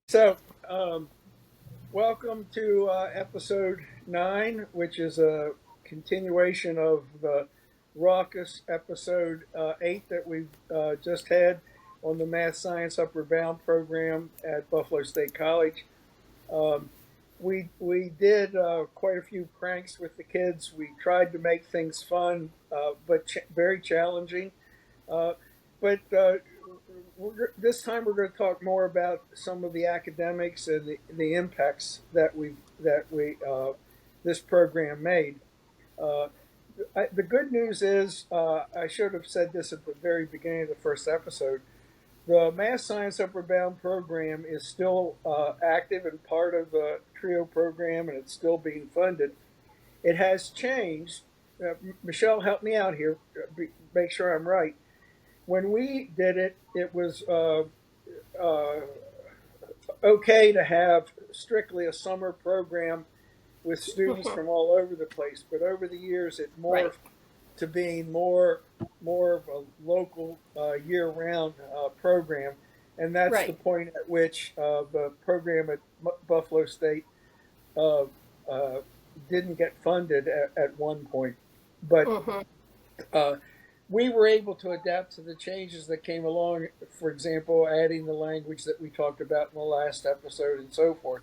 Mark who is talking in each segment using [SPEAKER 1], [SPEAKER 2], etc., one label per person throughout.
[SPEAKER 1] So, um, welcome to episode 9, which is a continuation of the raucous episode 8 that we've just had on the Math Science Upward Bound program at Buffalo State College. Um, we did quite a few pranks with the kids. We tried to make things fun, but very challenging. Uh, but this time we're going to talk more about some of the academics and the impacts that we this program made. Uh, the good news is I should have said this at the very beginning of the first episode. The Math Science Upward Bound program is still active and part of the TRIO program, and it's still being funded. It has changed. Michelle, help me out here. Make sure I'm right. When we did it, it was uh, okay to have strictly a summer program with students from all over the place. But over the years, it
[SPEAKER 2] Right.
[SPEAKER 1] morphed to being more of a local year-round program, and that's the
[SPEAKER 2] Right.
[SPEAKER 1] point at which the program at Buffalo State uh, uh, didn't get funded at one point. But
[SPEAKER 2] hmm
[SPEAKER 1] uh, we were able to adapt to the changes that came along. For example, adding the language that we talked about in the last episode, and so forth.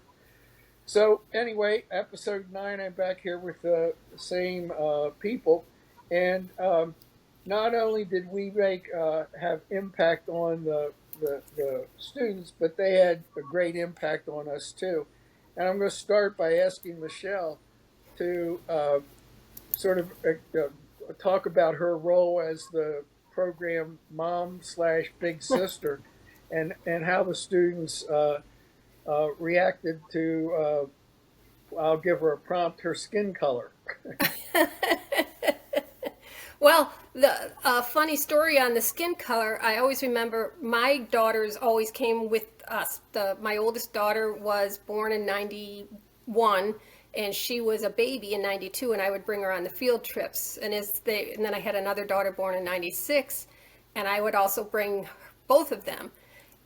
[SPEAKER 1] So anyway, episode 9, I'm back here with the same people, and not only did we make have impact on the students, but they had a great impact on us too. And I'm going to start by asking Michelle to sort of talk about her role as the program mom slash big sister, and how the students reacted to. I'll give her a prompt: her skin color.
[SPEAKER 2] Well, the funny story on the skin color, I always remember my daughters always came with us. My oldest daughter was born in 91 and she was a baby in 92 and I would bring her on the field trips. And then I had another daughter born in 96 and I would also bring both of them.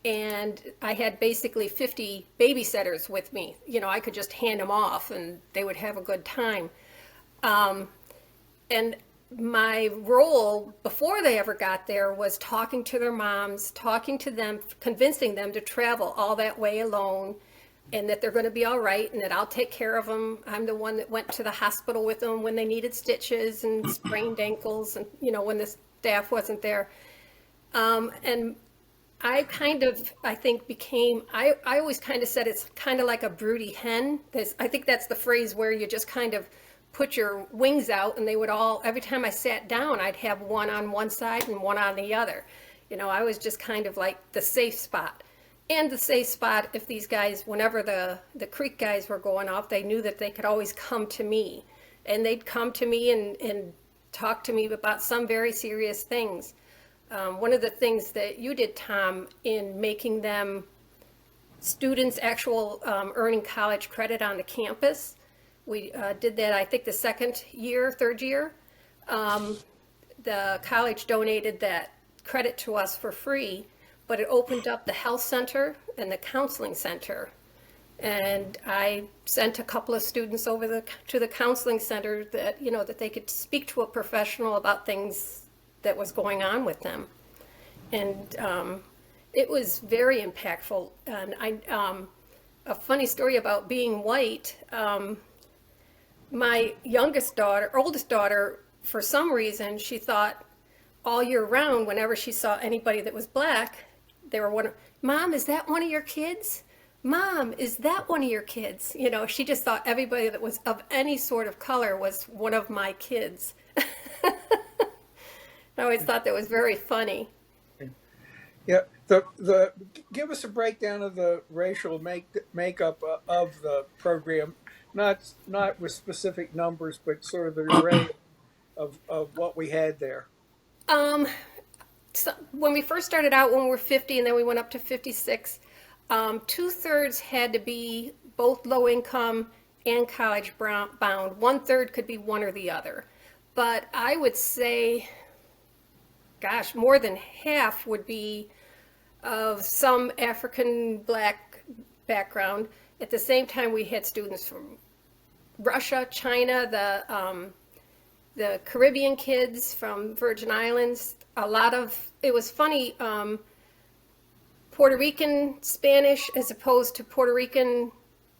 [SPEAKER 2] And I had basically 50 babysitters with me. I could just hand them off and they would have a good time. Um, and my role before they ever got there was talking to their moms, talking to them, convincing them to travel all that way alone and that they're going to be all right and that I'll take care of them. I'm the one that went to the hospital with them when they needed stitches and sprained ankles and, when the staff wasn't there. And I think I always kind of said it's kind of like a broody hen. I think that's the phrase where you just kind of put your wings out and they would all, every time I sat down, I'd have one on one side and one on the other. I was just kind of like the safe spot. And the safe spot, if these guys, whenever the Creek guys were going off, they knew that they could always come to me. And they'd come to me and talk to me about some very serious things. One of the things that you did, Tom, in making them students actual earning college credit on the campus, we did that, I think, the second year, third year. Um, the college donated that credit to us for free, but it opened up the health center and the counseling center. And I sent a couple of students to the counseling center that they could speak to a professional about things that was going on with them. And it was very impactful. And a funny story about being white. My oldest daughter, for some reason, she thought all year round, whenever she saw anybody that was black, they were Mom, is that one of your kids? Mom, is that one of your kids? She just thought everybody that was of any sort of color was one of my kids. I always thought that was very funny.
[SPEAKER 1] Yeah, the give us a breakdown of the racial makeup of the program, not with specific numbers, but sort of the array of what we had there.
[SPEAKER 2] Um, so when we first started out, when we were 50 and then we went up to 56, two-thirds had to be both low income and college bound. One-third could be one or the other. But I would say, gosh, more than half would be of some African black background. At the same time, we had students from Russia, China, the Caribbean kids from Virgin Islands. It was funny, Puerto Rican Spanish as opposed to Puerto Rican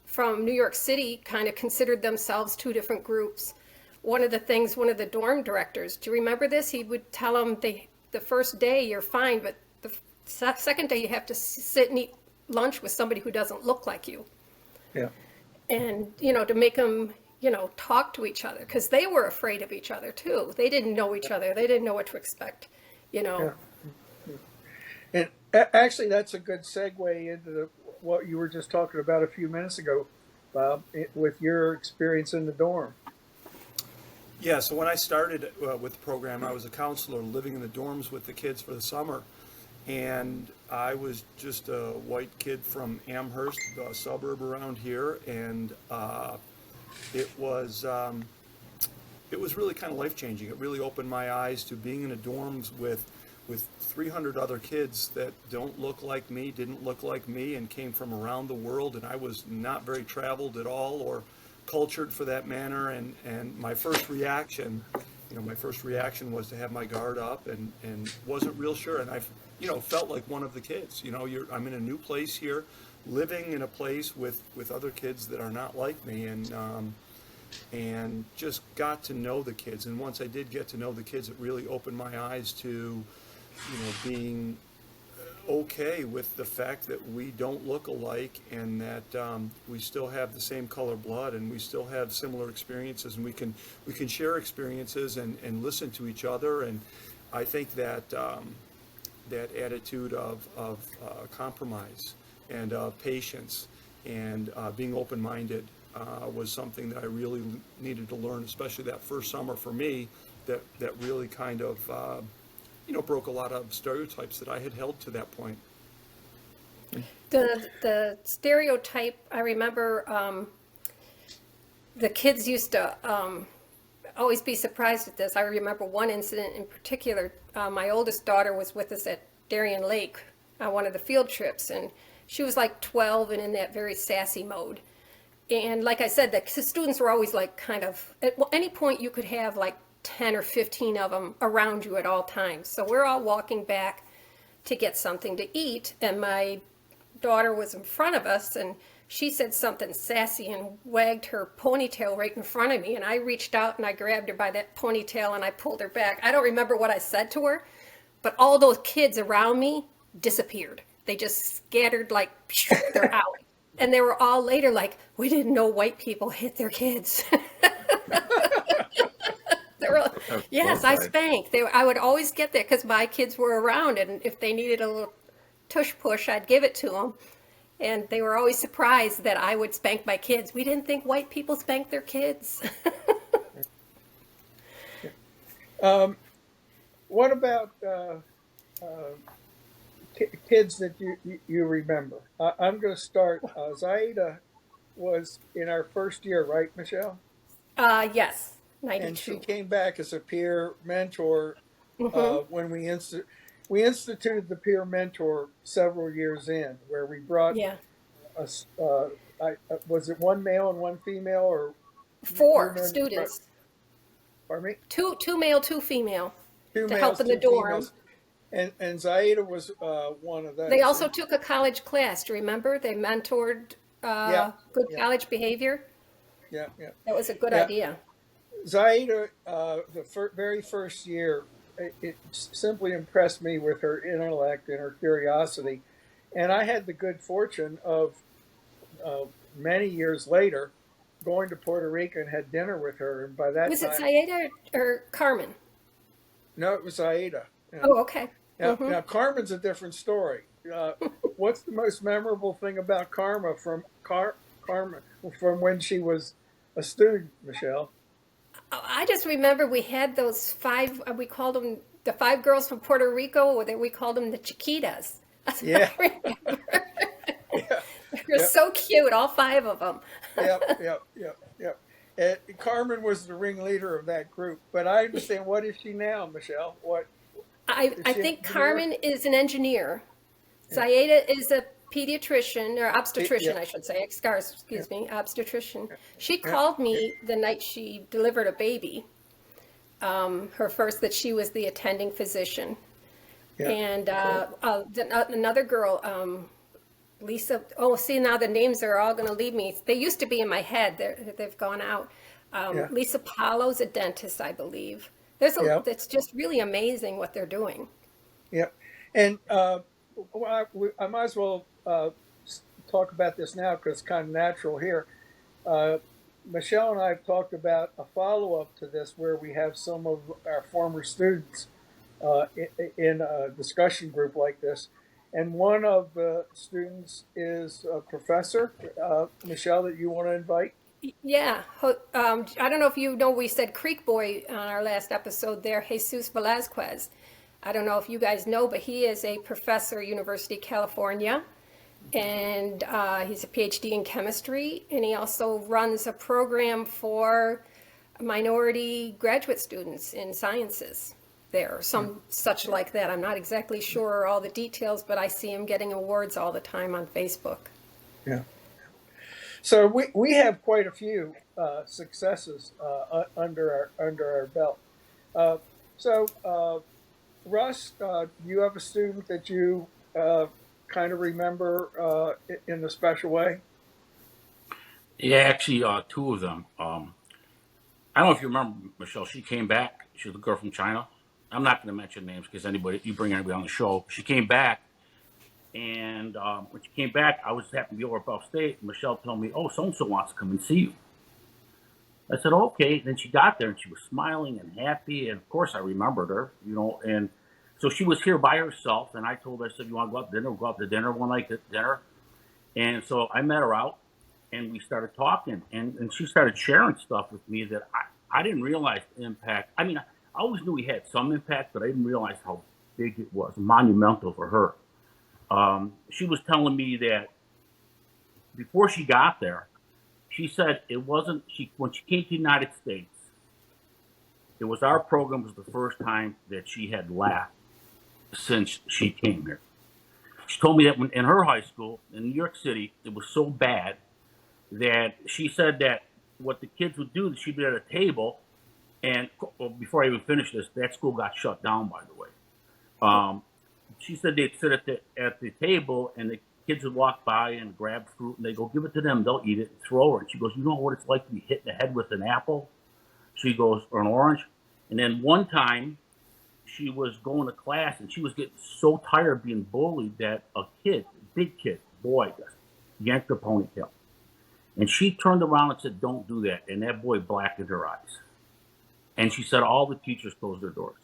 [SPEAKER 2] from New York City kind of considered themselves two different groups. One of the dorm directors, do you remember this? He would tell them the first day you're fine, but the second day you have to sit and eat lunch with somebody who doesn't look like you.
[SPEAKER 1] Yeah.
[SPEAKER 2] And, to make them, talk to each other because they were afraid of each other too. They didn't know each other. They didn't know what to expect,
[SPEAKER 1] Yeah. And actually, that's a good segue into what you were just talking about a few minutes ago, Bob, with your experience in the dorm.
[SPEAKER 3] Yeah, so when I started with the program, I was a counselor living in the dorms with the kids for the summer. And I was just a white kid from Amherst, a suburb around here. And it was really kind of life-changing. It really opened my eyes to being in a dorms with 300 other kids that don't look like me, didn't look like me, and came from around the world. And I was not very traveled at all or cultured for that matter. And my first reaction was to have my guard up and wasn't real sure. And I, felt like one of the kids. I'm in a new place here, living in a place with other kids that are not like me, and just got to know the kids. And once I did get to know the kids, it really opened my eyes to, being okay with the fact that we don't look alike and that we still have the same color blood and we still have similar experiences, and we can share experiences and listen to each other. And I think that that attitude of compromise and patience and being open-minded was something that I really needed to learn, especially that first summer for me, that really kind of broke a lot of stereotypes that I had held to that point.
[SPEAKER 2] The stereotype, I remember the kids used to always be surprised at this. I remember one incident in particular. My oldest daughter was with us at Darien Lake on one of the field trips, and she was like 12 and in that very sassy mode. And like I said, the students were always like kind of, at any point you could have like 10 or 15 of them around you at all times. So we're all walking back to get something to eat, and my daughter was in front of us, and she said something sassy and wagged her ponytail right in front of me, and I reached out and I grabbed her by that ponytail and I pulled her back. I don't remember what I said to her, but all those kids around me disappeared. They just scattered like, they're out. And they were all later like, we didn't know white people hit their kids. They were like, yes, I spanked. I would always get there because my kids were around, and if they needed a little tush push, I'd give it to them. And they were always surprised that I would spank my kids. We didn't think white people spanked their kids.
[SPEAKER 1] What about kids that you remember? I'm going to start. Zaida was in our first year, right, Michelle?
[SPEAKER 2] Yes,
[SPEAKER 1] And she
[SPEAKER 2] 92.
[SPEAKER 1] came back as a peer mentor when we instituted the peer mentor several years in, where we brought
[SPEAKER 2] Yeah.
[SPEAKER 1] us. Was it one male and one female, or
[SPEAKER 2] 4
[SPEAKER 1] men-
[SPEAKER 2] students,
[SPEAKER 1] pardon me?
[SPEAKER 2] two male, 2 female,
[SPEAKER 1] Two
[SPEAKER 2] to
[SPEAKER 1] males,
[SPEAKER 2] help in the
[SPEAKER 1] two
[SPEAKER 2] dorm.
[SPEAKER 1] females. And Zaida was one of those.
[SPEAKER 2] They also took a college class. Do you remember? They mentored good
[SPEAKER 1] yeah.
[SPEAKER 2] college behavior.
[SPEAKER 1] Yeah, yeah.
[SPEAKER 2] That was a good
[SPEAKER 1] Yeah.
[SPEAKER 2] idea.
[SPEAKER 1] Zaida, very first year, it simply impressed me with her intellect and her curiosity. And I had the good fortune of many years later going to Puerto Rico and had dinner with her. And by that
[SPEAKER 2] Was it
[SPEAKER 1] time,
[SPEAKER 2] Sayeda or Carmen?
[SPEAKER 1] no, it was Zaida. Yeah.
[SPEAKER 2] Oh, okay.
[SPEAKER 1] Now, Carmen's a different story. What's the most memorable thing about Karma from Carmen from when she was a student, Michelle?
[SPEAKER 2] I just remember we had those 5, we called them the 5 girls from Puerto Rico, or that we called them the Chiquitas. That's what
[SPEAKER 1] Yeah.
[SPEAKER 2] I remember.
[SPEAKER 1] Yeah.
[SPEAKER 2] They were
[SPEAKER 1] Yep.
[SPEAKER 2] so cute, all 5 of them.
[SPEAKER 1] Yep. And Carmen was the ringleader of that group. But I understand. What is she now, Michelle? What
[SPEAKER 2] I
[SPEAKER 1] is she?
[SPEAKER 2] think
[SPEAKER 1] An engineer?
[SPEAKER 2] Carmen is an engineer. Zayeda is a pediatrician or obstetrician,
[SPEAKER 1] Yeah,
[SPEAKER 2] I should say,
[SPEAKER 1] yeah,
[SPEAKER 2] excuse me, obstetrician. She
[SPEAKER 1] yeah,
[SPEAKER 2] called me the night she delivered a baby, her first, that she was the attending physician.
[SPEAKER 1] yeah.
[SPEAKER 2] And
[SPEAKER 1] Cool.
[SPEAKER 2] another girl, Lisa, oh, see, now the names are all going to leave me. They used to be in my head. They've gone out.
[SPEAKER 1] Yeah,
[SPEAKER 2] Lisa Paulo's a dentist, I believe.
[SPEAKER 1] yeah,
[SPEAKER 2] It's just really amazing what they're doing.
[SPEAKER 1] yeah. And well, I might as well talk about this now because it's kind of natural here. Uh, Michelle and I have talked about a follow up to this where we have some of our former students in a discussion group like this. And one of the students is a professor, Michelle, that you want to invite.
[SPEAKER 2] Yeah. I don't know if you know, we said Creek Boy on our last episode there, Jesus Velazquez. I don't know if you guys know, but he is a professor at University of California. And he's a PhD in chemistry. And he also runs a program for minority graduate students in sciences there, or some such like that. I'm not exactly sure all the details, but I see him getting awards all the time on Facebook.
[SPEAKER 1] Yeah. So we have quite a few successes under our belt. So Russ, you have a student that you kind of remember in a special way?
[SPEAKER 4] Yeah, actually, two of them. I don't know if you remember Michelle. She came back. She was the girl from China. I'm not going to mention names because you bring anybody on the show. She came back, and when she came back, I was happened to be over at Upstate. Michelle told me, "Oh, so and so wants to come and see you." I said, "Okay." Then she got there, and she was smiling and happy, and of course, I remembered her, And so she was here by herself, and I told her, I said, "You want to go out to dinner? We'll go out to dinner one night at dinner." And so I met her out, and we started talking, and she started sharing stuff with me that I didn't realize the impact. I mean, I always knew he had some impact, but I didn't realize how big it was, monumental for her. She was telling me that before she got there, she said it wasn't she when she came to the United States. It was our program was the first time that she had laughed since she came here. She told me that when in her high school in New York City, it was so bad that she said that what the kids would do, she'd be at a table, and well, before I even finished this, that school got shut down, by the way. Um, she said they'd sit at the table, and the kids would walk by and grab fruit, and they go give it to them, they'll eat it and throw her. And she goes, "You know what it's like to be hit in the head with an apple?" She goes, "Or an orange." And then one time, she was going to class, and she was getting so tired of being bullied that a kid, big kid, boy, yanked her ponytail. And she turned around and said, "Don't do that." And that boy blackened her eyes. And she said all the teachers closed their doors.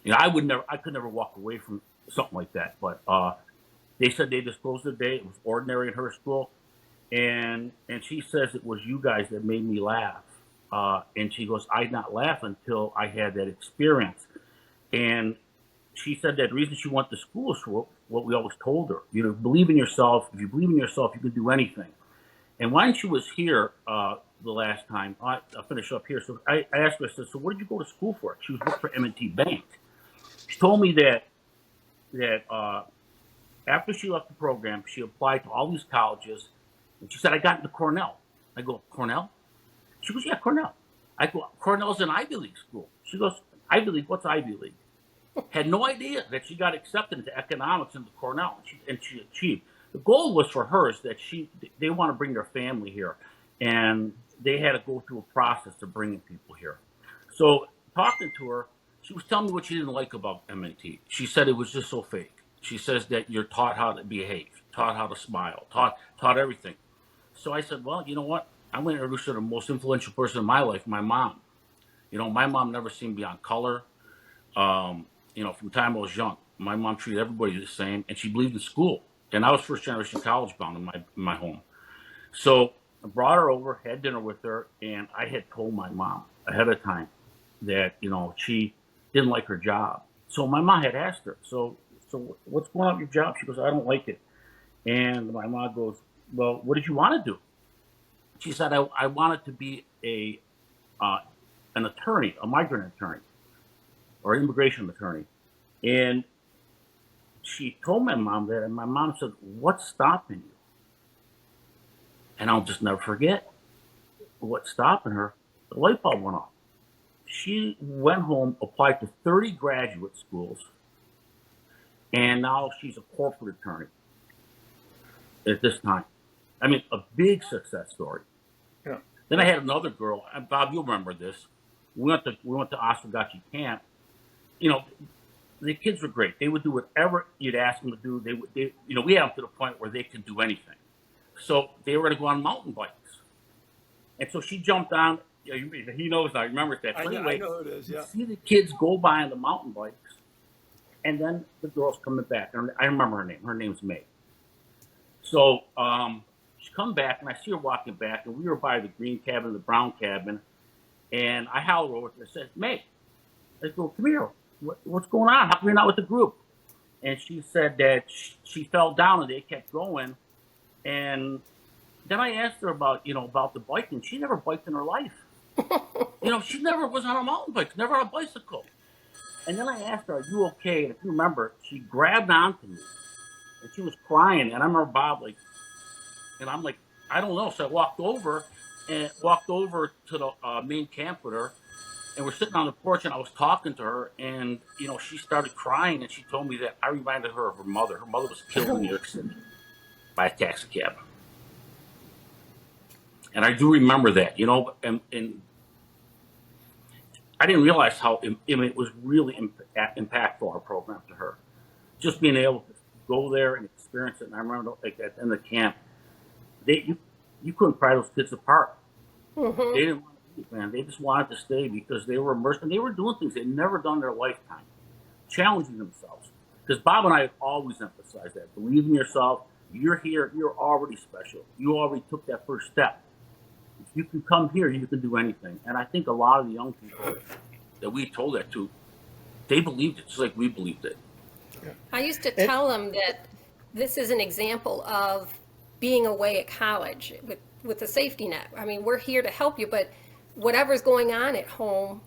[SPEAKER 4] I could never walk away from something like that. But they said they just closed the day. It was ordinary in her school. And she says it was you guys that made me laugh. And she goes, "I did not laugh until I had that experience." And she said that the reason she went to school is for what we always told her. Believe in yourself. If you believe in yourself, you can do anything. And when she was here the last time, I'll finish up here. So I asked her, I said, "So what did you go to school for?" She was working for M&T Bank. She told me that after she left the program, she applied to all these colleges, and she said, "I got into Cornell." I go, "Cornell?" She goes, "Yeah, Cornell." I go, "Cornell's an Ivy League school." She goes, "Ivy League? What's Ivy League?" Had no idea that she got accepted into economics into Cornell, and she achieved. The goal was for her is that they want to bring their family here, and they had to go through a process of bringing people here. So talking to her, she was telling me what she didn't like about M&T. She said it was just so fake. She says that you're taught how to behave, taught how to smile, taught everything. So I said, "Well, you know what? I'm going to introduce her to the most influential person in my life, my mom." My mom never seen beyond color. From the time I was young, my mom treated everybody the same, and she believed in school. And I was first generation college bound in my home. So I brought her over, had dinner with her, and I had told my mom ahead of time that she didn't like her job. So my mom had asked her, "So what's going on with your job?" She goes, "I don't like it." And my mom goes, "Well, what did you want to do?" She said, I wanted to be an attorney, a migrant attorney, or an immigration attorney." And she told my mom that, and my mom said, "What's stopping you?" And I'll just never forget what's stopping her. The light bulb went off. She went home, applied to 30 graduate schools, and now she's a corporate attorney at this time. I mean, a big success story.
[SPEAKER 1] Yeah.
[SPEAKER 4] Then I had another girl, and Bob, you'll remember this. We went to Oswegatchie camp. You know, the kids were great. They would do whatever you'd ask them to do. We had them to the point where they could do anything. So they were going to go on mountain bikes. And so she jumped on. He knows I remember that. So
[SPEAKER 3] I know who it is, yeah.
[SPEAKER 4] you see the kids go by on the mountain bikes, and then the girl's coming back. And I remember her name. Her name's May. So she come back, and I see her walking back, and we were by the green cabin, the brown cabin, and I holler over to her and said, "May," I go, "Come here. What's going on? How come you're not with the group?" And she said that she fell down, and they kept going. And then I asked her about the biking. She never biked in her life. She never was on a mountain bike, never on a bicycle. And then I asked her, "Are you okay?" And if you remember, she grabbed onto me, and she was crying. And I remember Bob and I'm like, "I don't know." So I walked over to the main camp with her, and we're sitting on the porch, and I was talking to her, and she started crying, and she told me that I reminded her of her mother. Her mother was killed in New York City by a taxi cab. And I do remember that, and I didn't realize how it was really impactful, our program, to her. Just being able to go there and experience it. And I remember, like, at the end of the camp, you couldn't pry those kids apart.
[SPEAKER 2] Mm-hmm.
[SPEAKER 4] They didn't want to leave, man. They just wanted to stay because they were immersed, and they were doing things they'd never done in their lifetime, challenging themselves. Because Bob and I have always emphasized that. Believe in yourself. You're here. You're already special. You already took that first step. If you can come here, you can do anything. And I think a lot of the young people that we told that to, they believed it just like we believed it.
[SPEAKER 2] I used to tell them that this is an example of being away at college with a safety net. I mean, we're here to help you, but whatever's going on at home,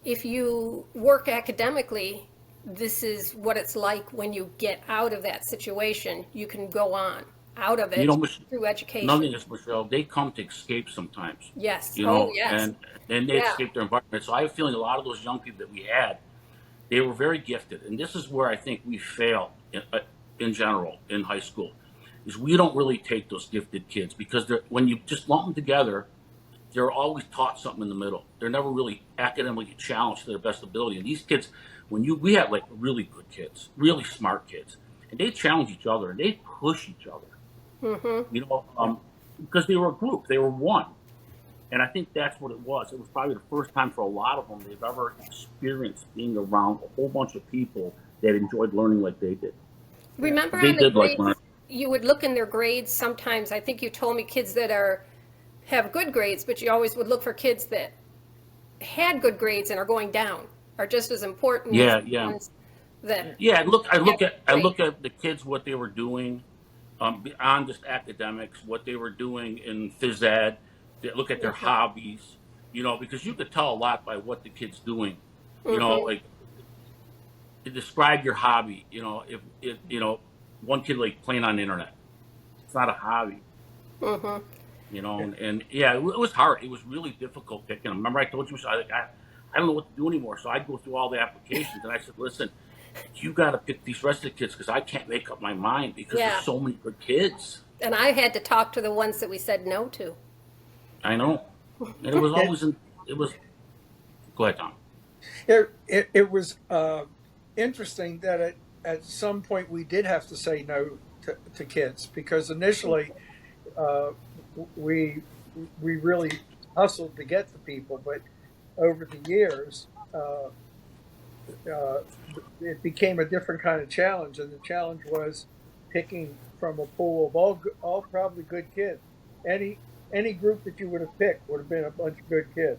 [SPEAKER 2] if you work academically, this is what it's like when you get out of that situation. You can go on out of it through education.
[SPEAKER 4] Nothing is, Michelle. They come to escape sometimes.
[SPEAKER 2] Yes.
[SPEAKER 4] Yes. And they escape their environment. So I have a feeling a lot of those young people that we had, they were very gifted. And this is where I think we fail in general in high school, is we don't really take those gifted kids because when you just lump them together, they're always taught something in the middle. They're never really academically challenged to their best ability. And these kids, we had like really good kids, really smart kids, and they challenge each other and they push each other. Mm-hmm. Because they were a group, they were one. And I think that's what it was. It was probably the first time for a lot of them they've ever experienced being around a whole bunch of people that enjoyed learning like they did.
[SPEAKER 2] Remember
[SPEAKER 4] they
[SPEAKER 2] on the
[SPEAKER 4] did
[SPEAKER 2] grades,
[SPEAKER 4] like
[SPEAKER 2] you would look in their grades sometimes. I think you told me kids that have good grades, but you always would look for kids that had good grades and are going down, are just as important as the ones that.
[SPEAKER 4] Yeah, I look at the kids, what they were doing beyond just academics, what they were doing in phys ed. Look at their hobbies, because you could tell a lot by what the kid's doing. Like to describe your hobby. If one kid like playing on the internet, it's not a hobby.
[SPEAKER 2] Mm-hmm.
[SPEAKER 4] And yeah, it was hard. It was really difficult picking them. Remember, I told you, I don't know what to do anymore. So I'd go through all the applications, and I said, "Listen, you got to pick these rest of the kids because I can't make up my mind because there's so many good kids."
[SPEAKER 2] And I had to talk to the ones that we said no to.
[SPEAKER 4] I know, and it was always Go ahead, Tom.
[SPEAKER 1] It was interesting that at some point we did have to say no to kids because initially we really hustled to get the people, but over the years it became a different kind of challenge, and the challenge was picking from a pool of all probably good kids. Any group that you would have picked would have been a bunch of good kids.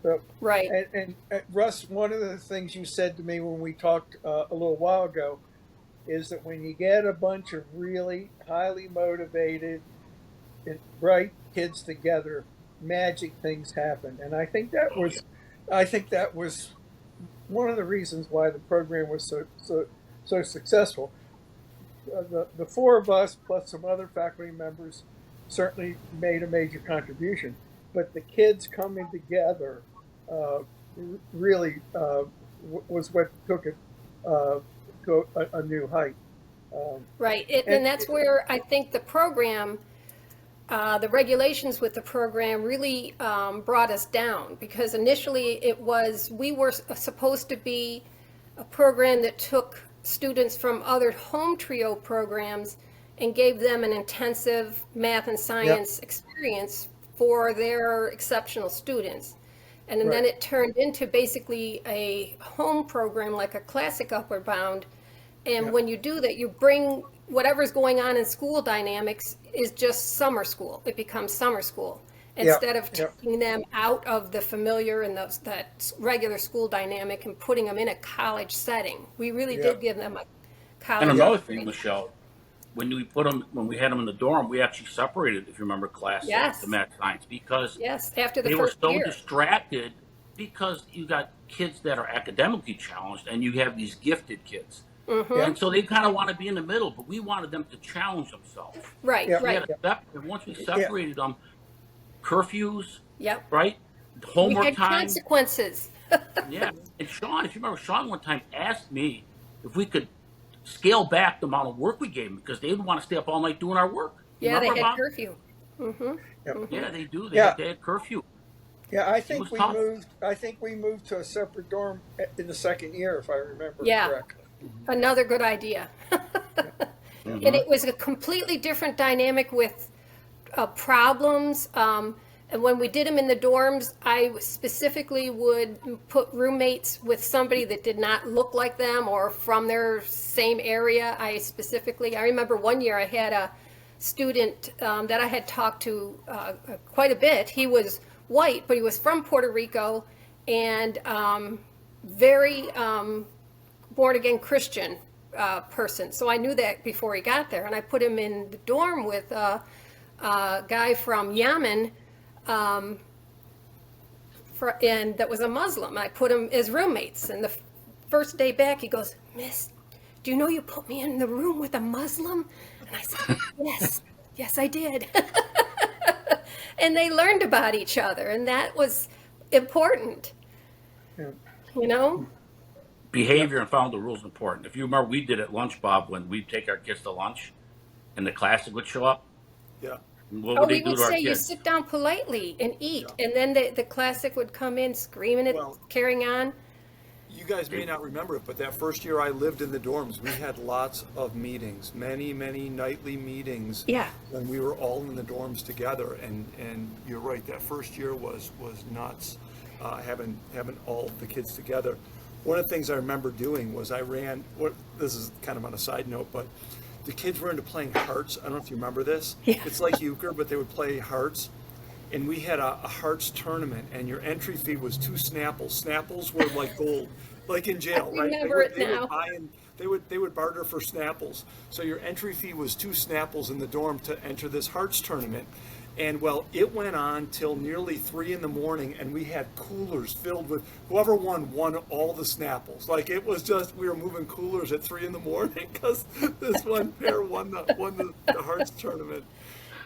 [SPEAKER 1] So,
[SPEAKER 2] right.
[SPEAKER 1] And Russ, one of the things you said to me when we talked a little while ago is that when you get a bunch of really highly motivated and bright kids together, magic things happen. And I think that was one of the reasons why the program was so successful. the four of us plus some other faculty members certainly made a major contribution. But the kids coming together really was what took it to a new height.
[SPEAKER 2] Right, and that's where I think the program, the regulations with the program really brought us down, because initially we were supposed to be a program that took students from other home trio programs and gave them an intensive math and science experience for their exceptional students. And then it turned into basically a home program, like a classic Upward Bound. And when you do that, you bring whatever's going on in school dynamics is just summer school. It becomes summer school instead of taking them out of the familiar and that regular school dynamic and putting them in a college setting. We really did give them a college.
[SPEAKER 4] And another thing, Michelle, when we had them in the dorm, we actually separated, if you remember, classes, the math science, because
[SPEAKER 2] after the
[SPEAKER 4] they were
[SPEAKER 2] first
[SPEAKER 4] so
[SPEAKER 2] year.
[SPEAKER 4] distracted, because you got kids that are academically challenged and you have these gifted kids. And so they kind of want to be in the middle, but we wanted them to challenge themselves.
[SPEAKER 2] Right, right.
[SPEAKER 4] And once we separated them, curfews,
[SPEAKER 2] Yep.
[SPEAKER 4] right?
[SPEAKER 2] We
[SPEAKER 4] Homework
[SPEAKER 2] had
[SPEAKER 4] time.
[SPEAKER 2] consequences.
[SPEAKER 4] Yeah. And Sean, if you remember, Sean one time asked me if we could scale back the amount of work we gave them, because they didn't want to stay up all night doing our work.
[SPEAKER 2] Yeah, they
[SPEAKER 4] Remember,
[SPEAKER 2] had
[SPEAKER 4] Bob?
[SPEAKER 2] curfew.
[SPEAKER 4] Yeah, they do.
[SPEAKER 1] Yeah.
[SPEAKER 4] They had curfew.
[SPEAKER 1] Yeah, I
[SPEAKER 4] It
[SPEAKER 1] think
[SPEAKER 4] was
[SPEAKER 1] we
[SPEAKER 4] tough.
[SPEAKER 1] moved. I think we moved to a separate dorm in the second year, if I remember
[SPEAKER 2] Yeah.
[SPEAKER 1] correctly.
[SPEAKER 2] Another good idea. And it was a completely different dynamic with problems. And when we did them in the dorms, I specifically would put roommates with somebody that did not look like them or from their same area. I remember one year I had a student that I had talked to quite a bit. He was white, but he was from Puerto Rico and very born-again Christian person. So I knew that before he got there. And I put him in the dorm with a guy from Yemen, and that was a Muslim. I put him as roommates. And the first day back, he goes, "Miss, do you know you put me in the room with a Muslim?" And I said, yes, I did. And they learned about each other, and that was important, you know?
[SPEAKER 4] Behavior and following the rules is important. If you remember, we did at lunch, Bob, when we'd take our kids to lunch and the classic would show up.
[SPEAKER 3] Yeah.
[SPEAKER 4] What would they
[SPEAKER 2] We
[SPEAKER 4] do
[SPEAKER 2] would
[SPEAKER 4] to our
[SPEAKER 2] say, you
[SPEAKER 4] kids?
[SPEAKER 2] sit down politely and eat. And then the classic would come in screaming and
[SPEAKER 3] Well-
[SPEAKER 2] carrying on.
[SPEAKER 3] You guys may not remember it, but that first year I lived in the dorms, we had lots of meetings, many nightly meetings.
[SPEAKER 2] Yeah.
[SPEAKER 3] When we were all in the dorms together, and you're right, that first year was nuts, having all the kids together. One of the things I remember doing was this is kind of on a side note, but the kids were into playing hearts. I don't know if you remember this.
[SPEAKER 2] Yeah.
[SPEAKER 3] It's like euchre, but they would play hearts. And we had a hearts tournament, and your entry fee was 2 Snapples. Snapples were like gold, like in jail,
[SPEAKER 2] I
[SPEAKER 3] right?
[SPEAKER 2] remember it
[SPEAKER 3] They
[SPEAKER 2] now.
[SPEAKER 3] would buy and they would barter for Snapples. So your entry fee was 2 Snapples in the dorm to enter this hearts tournament. And well, it went on till nearly 3 in the morning, and we had coolers filled with whoever won all the Snapples. Like it was just, we were moving coolers at 3 in the morning because this one pair won the hearts tournament.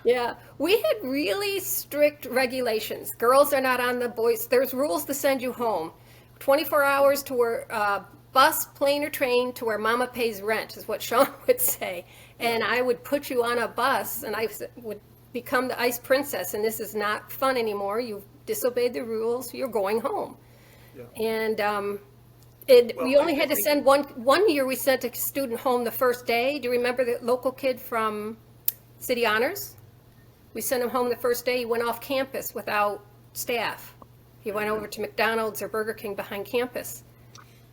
[SPEAKER 2] Yeah, we had really strict regulations. Girls are not on the boys. There's rules to send you home. 24 hours to where bus, plane, or train to where mama pays rent is what Sean would say. And I would put you on a bus, and I would become the ice princess. And this is not fun anymore. You've disobeyed the rules. You're going home.
[SPEAKER 3] Yeah.
[SPEAKER 2] And we
[SPEAKER 3] Well,
[SPEAKER 2] only had to send one year. We sent a student home the first day. Do you remember the local kid from City Honors? We sent him home the first day. He went off campus without staff. He went over to McDonald's or Burger King behind campus.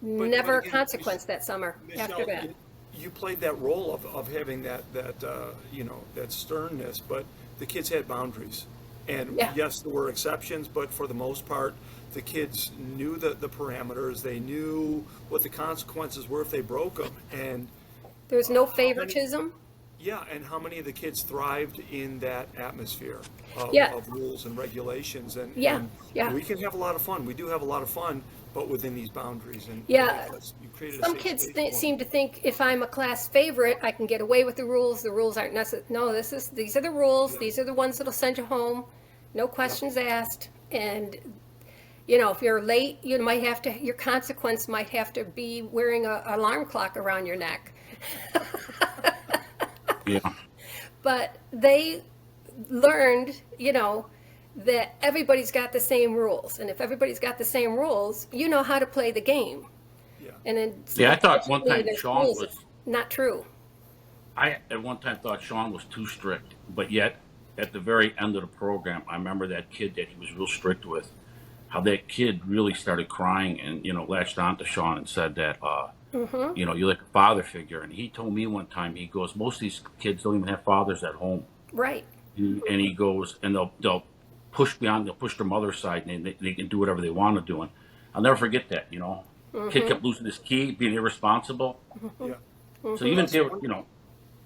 [SPEAKER 2] Never a
[SPEAKER 3] again,
[SPEAKER 2] consequence that summer after
[SPEAKER 3] Michelle,
[SPEAKER 2] that.
[SPEAKER 3] you played that role of having that sternness, but the kids had boundaries. And
[SPEAKER 2] Yeah.
[SPEAKER 3] yes, there were exceptions, but for the most part, the kids knew the parameters. They knew what the consequences were if they broke them. And
[SPEAKER 2] There's no favoritism.
[SPEAKER 3] yeah, and how many of the kids thrived in that atmosphere of,
[SPEAKER 2] Yeah.
[SPEAKER 3] of rules and regulations? And,
[SPEAKER 2] Yeah,
[SPEAKER 3] and
[SPEAKER 2] yeah.
[SPEAKER 3] we can have a lot of fun. We do have a lot of fun, but within these boundaries. And
[SPEAKER 2] Yeah.
[SPEAKER 3] you created a
[SPEAKER 2] Some
[SPEAKER 3] safe
[SPEAKER 2] kids
[SPEAKER 3] space for 'em.
[SPEAKER 2] seem to think if I'm a class favorite, I can get away with the rules. The rules aren't necessary. No, these are the rules.
[SPEAKER 3] Yeah.
[SPEAKER 2] These are the ones that'll send you home. No questions asked. And if you're late, your consequence might have to be wearing a alarm clock around your neck.
[SPEAKER 4] Yeah.
[SPEAKER 2] But they learned, that everybody's got the same rules. And if everybody's got the same rules, you know how to play the game.
[SPEAKER 3] Yeah.
[SPEAKER 2] And then,
[SPEAKER 4] Yeah, I thought one time
[SPEAKER 2] there's
[SPEAKER 4] Sean
[SPEAKER 2] rules.
[SPEAKER 4] was.
[SPEAKER 2] Not true.
[SPEAKER 4] I at one time thought Sean was too strict, but yet at the very end of the program, I remember that kid that he was real strict with. How that kid really started crying and latched on to Sean and said that you're like a father figure. And he told me one time, he goes, most of these kids don't even have fathers at home.
[SPEAKER 2] Right.
[SPEAKER 4] And he goes, and they'll push their mother's side, and they can do whatever they want to do. And I'll never forget that. Kid kept losing his key, being irresponsible.
[SPEAKER 3] Yeah.
[SPEAKER 4] So even if they were,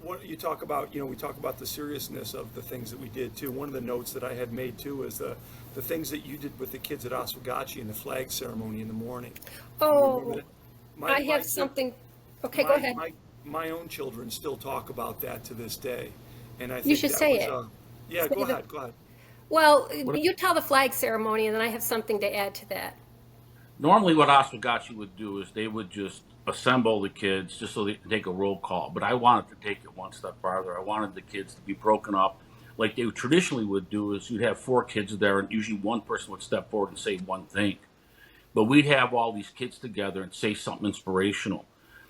[SPEAKER 3] What you talk about, we talk about the seriousness of the things that we did too. One of the notes that I had made too is the things that you did with the kids at Oswegatchie and the flag ceremony in the morning.
[SPEAKER 2] Oh,
[SPEAKER 3] Remember that?
[SPEAKER 2] I have something. Okay, go ahead.
[SPEAKER 3] My own children still talk about that to this day, and I think
[SPEAKER 2] You should
[SPEAKER 3] that
[SPEAKER 2] say
[SPEAKER 3] was,
[SPEAKER 2] it.
[SPEAKER 3] yeah,
[SPEAKER 2] Say
[SPEAKER 3] go
[SPEAKER 2] the-
[SPEAKER 3] ahead. Go ahead.
[SPEAKER 2] Well, you tell the flag ceremony, and then I have something to add to that.
[SPEAKER 4] normally what Oswegatchie would do is they would just assemble the kids just so they could take a roll call. But I wanted to take it one step farther. I wanted the kids to be broken up. Like they traditionally would do is you'd have 4 kids there, and usually one person would step forward and say one thing. But we'd have all these kids together and say something inspirational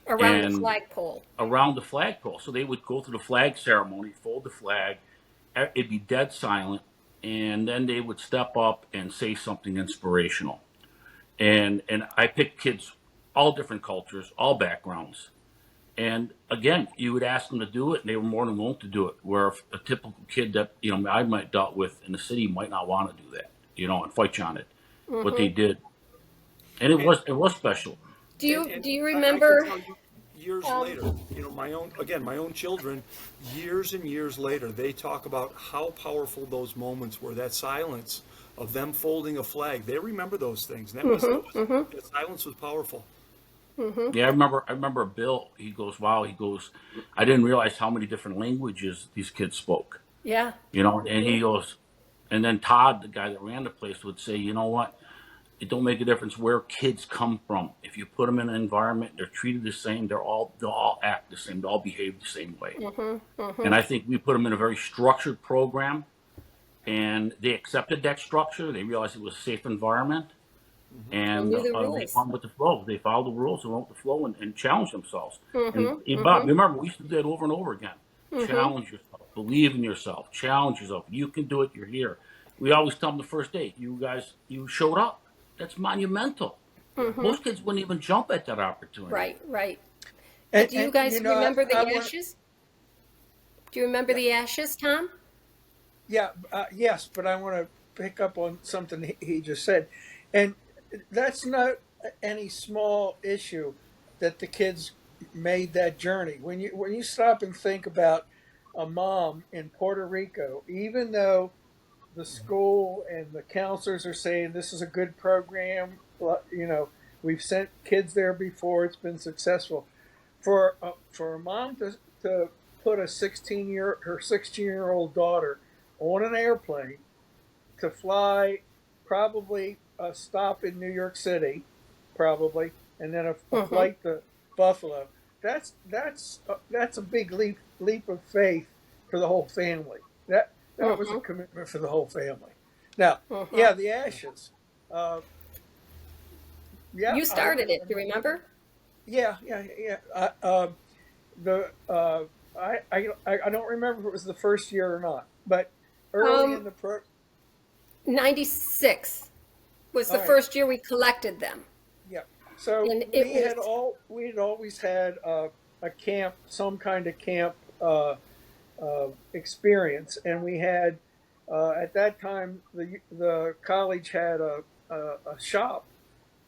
[SPEAKER 2] Around the
[SPEAKER 4] And-
[SPEAKER 2] flagpole.
[SPEAKER 4] around the flagpole. So they would go through the flag ceremony, fold the flag, it'd be dead silent, and then they would step up and say something inspirational. And I picked kids, all different cultures, all backgrounds. And again, you would ask them to do it, and they were more than willing to do it. Where if a typical kid that I might dealt with in the city might not want to do that, and fight you on it, but they did, and it was special.
[SPEAKER 2] Do you
[SPEAKER 3] And
[SPEAKER 2] do you
[SPEAKER 3] I can
[SPEAKER 2] remember?
[SPEAKER 3] tell you years later, my own children, years and years later, they talk about how powerful those moments were. That silence of them folding a flag, they remember those things. And that silence was powerful.
[SPEAKER 4] Yeah, I remember Bill. He goes, "Wow." He goes, "I didn't realize how many different languages these kids spoke."
[SPEAKER 2] Yeah.
[SPEAKER 4] And he goes, and then Todd, the guy that ran the place, would say, "You know what? It don't make a difference where kids come from. If you put them in an environment, they're treated the same. They'll all act the same. They'll all behave the same way." And I think we put them in a very structured program, and they accepted that structure. They realized it was a safe environment, and
[SPEAKER 2] They knew the
[SPEAKER 4] they
[SPEAKER 2] rules.
[SPEAKER 4] went with the flow. They followed the rules and went with the flow and challenged themselves. And Bob, remember, we used to do that over and over again. Challenge yourself, believe in yourself, challenge yourself. You can do it. You're here. We always tell them the first day, you showed up. That's monumental. Most kids wouldn't even jump at that opportunity.
[SPEAKER 2] Right. Right.
[SPEAKER 1] And,
[SPEAKER 2] Do you
[SPEAKER 1] and,
[SPEAKER 2] guys remember the
[SPEAKER 1] I want-
[SPEAKER 2] ashes? Do you remember the ashes, Tom?
[SPEAKER 1] Yeah, yes, but I want to pick up on something he just said. And that's not any small issue that the kids made that journey. When you stop and think about a mom in Puerto Rico, even though the school and the counselors are saying this is a good program, we've sent kids there before, it's been successful. For a mom to put her 16-year-old daughter on an airplane to fly probably a stop in New York City, probably, and then a flight to Buffalo. That's a big leap of faith for the whole family. That was a commitment for the whole family. Now, yeah, the ashes. Yeah,
[SPEAKER 2] You started it. Do you remember?
[SPEAKER 1] Yeah. I don't remember if it was the first year or not, but early in the
[SPEAKER 2] 96 was the
[SPEAKER 1] All right.
[SPEAKER 2] first year we collected them.
[SPEAKER 1] yeah. So
[SPEAKER 2] And it
[SPEAKER 1] we had always had a camp, some kind of camp experience, and we had at that time the college had a shop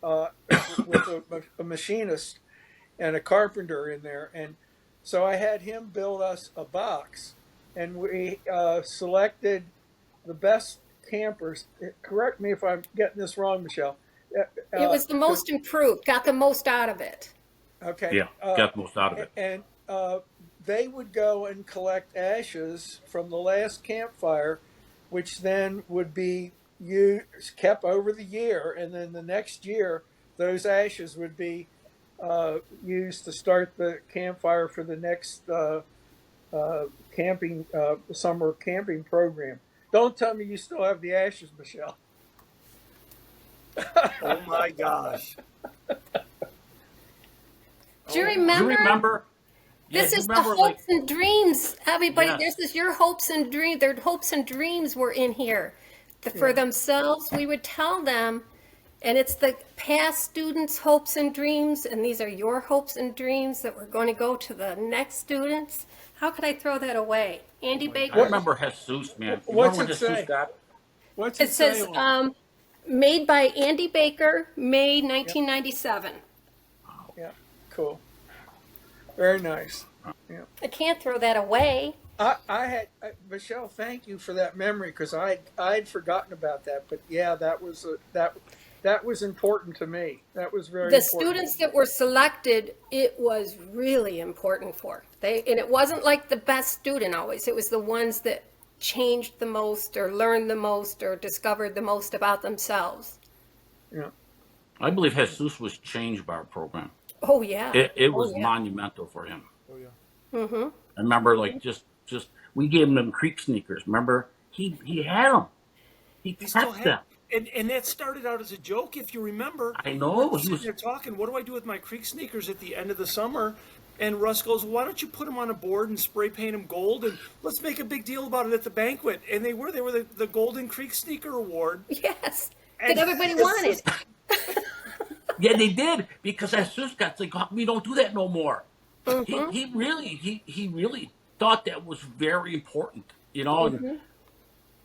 [SPEAKER 1] with a machinist and a carpenter in there, and so I had him build us a box, and we selected the best campers. Correct me if I'm getting this wrong, Michelle.
[SPEAKER 2] It was the most improved, got the most out of it.
[SPEAKER 1] Okay.
[SPEAKER 4] Yeah, got the most out of it.
[SPEAKER 1] And they would go and collect ashes from the last campfire, which then would be kept over the year, and then the next year those ashes would be used to start the campfire for the next camping summer camping program. Don't tell me you still have the ashes, Michelle.
[SPEAKER 3] Oh my gosh.
[SPEAKER 2] Do you
[SPEAKER 4] Do you
[SPEAKER 2] remember?
[SPEAKER 4] remember? Yeah,
[SPEAKER 2] This
[SPEAKER 4] do you
[SPEAKER 2] is the
[SPEAKER 4] remember,
[SPEAKER 2] hopes and dreams. Everybody,
[SPEAKER 4] Yes.
[SPEAKER 2] this is your hopes and dreams. Their hopes and dreams were in here. For themselves, we would tell them, and it's the past students' hopes and dreams, and these are your hopes and dreams that we're going to go to the next students. How could I throw that away? Andy
[SPEAKER 4] I
[SPEAKER 2] Baker.
[SPEAKER 4] remember Jesus, man. You
[SPEAKER 1] What's
[SPEAKER 4] remember
[SPEAKER 1] it
[SPEAKER 4] when Jesus
[SPEAKER 1] say?
[SPEAKER 4] got?
[SPEAKER 1] What's
[SPEAKER 2] It
[SPEAKER 1] say
[SPEAKER 2] says,
[SPEAKER 1] on it?
[SPEAKER 2] made by Andy Baker, May 1997.
[SPEAKER 1] Yeah, cool. Very nice. Yeah.
[SPEAKER 2] I can't throw that away.
[SPEAKER 1] I had Michelle. Thank you for that memory because I'd forgotten about that. But yeah, that was that was important to me. That was very
[SPEAKER 2] The
[SPEAKER 1] important.
[SPEAKER 2] students that were selected, it was really important for. And it wasn't like the best student always. It was the ones that changed the most or learned the most or discovered the most about themselves.
[SPEAKER 1] Yeah.
[SPEAKER 4] I believe Jesus was changed by our program.
[SPEAKER 2] Oh yeah.
[SPEAKER 4] It was
[SPEAKER 2] yeah.
[SPEAKER 4] monumental for him.
[SPEAKER 3] Oh yeah.
[SPEAKER 4] I remember, like, just we gave him them creep sneakers. Remember, he had them. He
[SPEAKER 3] He still
[SPEAKER 4] kept
[SPEAKER 3] had,
[SPEAKER 4] them.
[SPEAKER 3] and that started out as a joke, if you remember.
[SPEAKER 4] I know,
[SPEAKER 3] We're
[SPEAKER 4] he
[SPEAKER 3] sitting
[SPEAKER 4] was-
[SPEAKER 3] there talking. What do I do with my Creek sneakers at the end of the summer? And Russ goes, "Why don't you put them on a board and spray paint them gold, and let's make a big deal about it at the banquet?" And they were the Golden Creek Sneaker Award.
[SPEAKER 2] Yes.
[SPEAKER 3] And-
[SPEAKER 2] That everybody wanted.
[SPEAKER 4] Yeah, they did because Jesus got like, we don't do that no more.
[SPEAKER 2] Mm-hmm.
[SPEAKER 4] He really thought that was very important. You know, and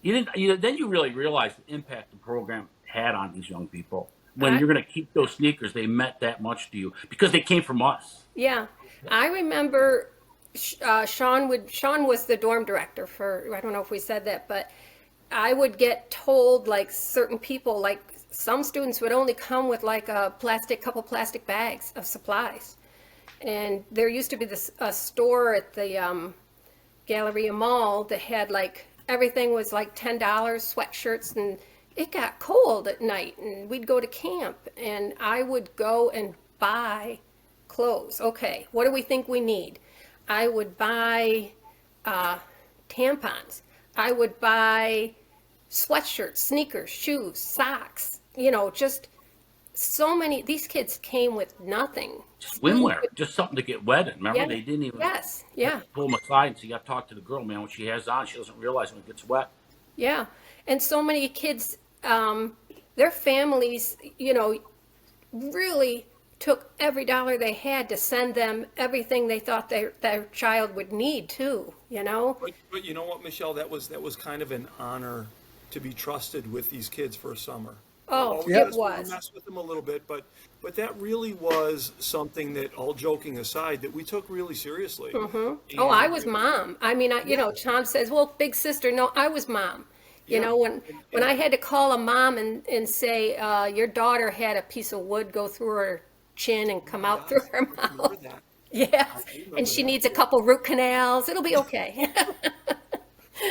[SPEAKER 4] you didn't. Then you really realize the impact the program had on these young people. When you're going to keep those sneakers, they meant that much to you because they came from us.
[SPEAKER 2] Yeah. I remember Sean was the dorm director for, I don't know if we said that, but I would get told like certain people, like some students would only come with like couple plastic bags of supplies. And there used to be a store at the Galleria Mall that had like, everything was like $10, sweatshirts, and it got cold at night and we'd go to camp and I would go and buy clothes. Okay, what do we think we need? I would buy tampons. I would buy sweatshirts, sneakers, shoes, socks, just so many. These kids came with nothing.
[SPEAKER 4] Swimwear, just something to get wet in. Remember,
[SPEAKER 2] Yeah.
[SPEAKER 4] they didn't even
[SPEAKER 2] Yes, yeah,
[SPEAKER 4] pull them aside and say, "You got to talk to the girl, man. What she has on, she doesn't realize when it gets wet."
[SPEAKER 2] yeah. And so many kids, their families, really took every dollar they had to send them everything they thought their child would need too,
[SPEAKER 3] But you know what, Michelle? That was kind of an honor to be trusted with these kids for a summer.
[SPEAKER 2] Oh,
[SPEAKER 3] We
[SPEAKER 2] it
[SPEAKER 3] just
[SPEAKER 2] was.
[SPEAKER 3] mess with them a little bit, but that really was something that, all joking aside, that we took really seriously.
[SPEAKER 2] Oh, I was mom. I mean, Tom says, well, big sister. No, I was mom.
[SPEAKER 3] Yeah.
[SPEAKER 2] When I had to call a mom and say, your daughter had a piece of wood go through her chin and come out through her
[SPEAKER 3] I remember
[SPEAKER 2] mouth.
[SPEAKER 3] that.
[SPEAKER 2] Yeah.
[SPEAKER 3] remember
[SPEAKER 2] And she
[SPEAKER 3] that.
[SPEAKER 2] needs a couple root canals. It'll be okay.